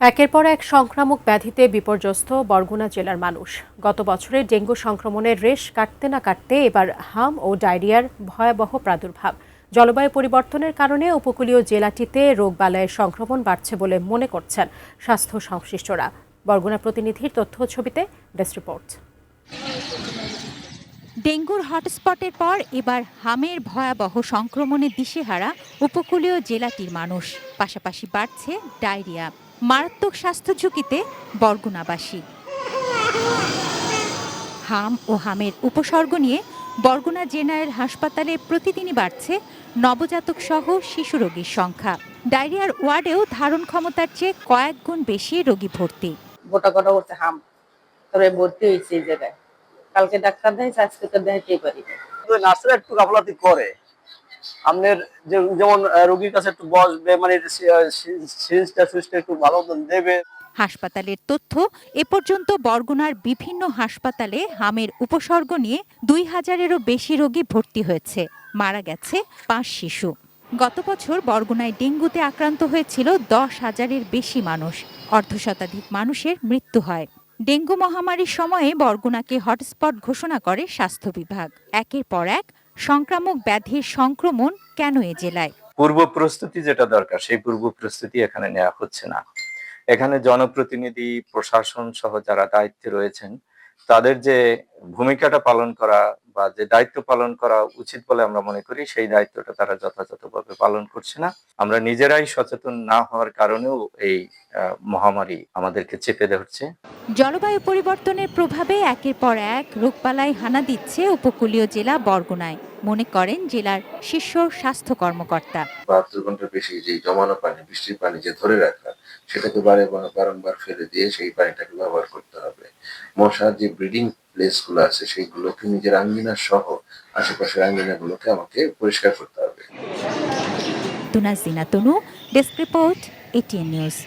একের পর এক সংক্রামক ব্যাধিতে বিপর্যস্ত বরগুনা জেলার মানুষ। গত বছরে ডেঙ্গু সংক্রমণের রেশ কাটতে না কাটতে এবার হাম ও ডায়রিয়ার ভয়াবহ প্রাদুর্ভাব। জলবায়ু পরিবর্তনের কারণে উপকূলীয় জেলাটিতে রোগবালাইয়ের সংক্রমণ বাড়ছে বলে মনে করছেন স্বাস্থ্য সংশ্লিষ্টরা। বরগুনা প্রতিনিধির তথ্য ছবিতে ডেস্ক রিপোর্ট। ডেঙ্গুর হটস্পটের পর এবার হামের ভয়াবহ সংক্রমণে দিশেহারা উপকূলীয় জেলাটির মানুষ। পাশাপাশি বাড়ছে ডায়রিয়া। মারাত্মক স্বাস্থ্য ঝুঁকিতে বরগুনাবাসী। হাম ও হামের উপসর্গ নিয়ে বরগুনা জেনারেল হাসপাতালে প্রতিদিনই বাড়ছে নবজাতক সহ শিশু রোগীর সংখ্যা। ডায়রিয়ার ওয়ার্ডেও ধারণ ক্ষমতার চেয়ে কয়েক গুণ বেশি রোগী ভর্তি। গোটা গোটা করছে হাম, তবে ভর্তি হয়েছে এই জায়গায়। কালকে ডাক্তার দেখাইছে, আজকে তো দেখাইতেই পারি না। নার্সরা একটু গাফলাতি করে, আপনার যেমন রোগীর কাছে একটু বসবে, মানে সিরিঞ্জটা সুইচটা একটু ভালো মতন দেবে। হাসপাতালের তথ্য, এ পর্যন্ত বরগুনার বিভিন্ন হাসপাতালে হামের উপসর্গ নিয়ে ২,০০০-এরও বেশি রোগী ভর্তি হয়েছে। মারা গেছে ৫ শিশু। গত বছর বরগুনায় ডেঙ্গুতে আক্রান্ত হয়েছিল ১০,০০০-এর বেশি মানুষ। অর্ধশতাধিক মানুষের মৃত্যু হয়। ডেঙ্গু মহামারীর সময়ে বরগুনাকে হটস্পট ঘোষণা করে স্বাস্থ্য বিভাগ। একের পর এক সংক্রামক ব্যাধির সংক্রমণ কেন এ জেলায়? পূর্ব প্রস্তুতি যেটা দরকার, সেই পূর্ব প্রস্তুতি এখানে নেওয়া হচ্ছে না। এখানে জনপ্রতিনিধি, প্রশাসন সহ যারা দায়িত্বে রয়েছেন, তাদের যে ভূমিকাটা পালন করা বা যে দায়িত্ব পালন করা উচিত বলে আমরা মনে করি, সেই দায়িত্বটা তারা যথাযথভাবে পালন করছে না। আমরা নিজেরাই সচেতন না হওয়ার কারণেও এই মহামারী আমাদেরকে চেপে ধরছে। জলবায়ু পরিবর্তনের প্রভাবে একের পর এক রোগবালাই হানা দিচ্ছে উপকূলীয় জেলা বরগুনায়, মনে করেন জেলার শীর্ষ স্বাস্থ্য কর্মকর্তা। ৭২ ঘন্টার বেশি যে জমানো পানি, বৃষ্টির পানি যে ধরে রাখা, সেটাকে বারংবার ফেলে দিয়ে সেই পানিটাকে ব্যবহার করতে হবে। মশার যে ব্রিডিং প্লেস গুলো আছে, সেইগুলোকে নিজের আঙ্গিনা সহ আশেপাশের আঙ্গিনাগুলোকে আমাকে পরিষ্কার করতে হবে। তুনাজিনা তনু, ডেস্ক রিপোর্ট, এটিএন নিউজ।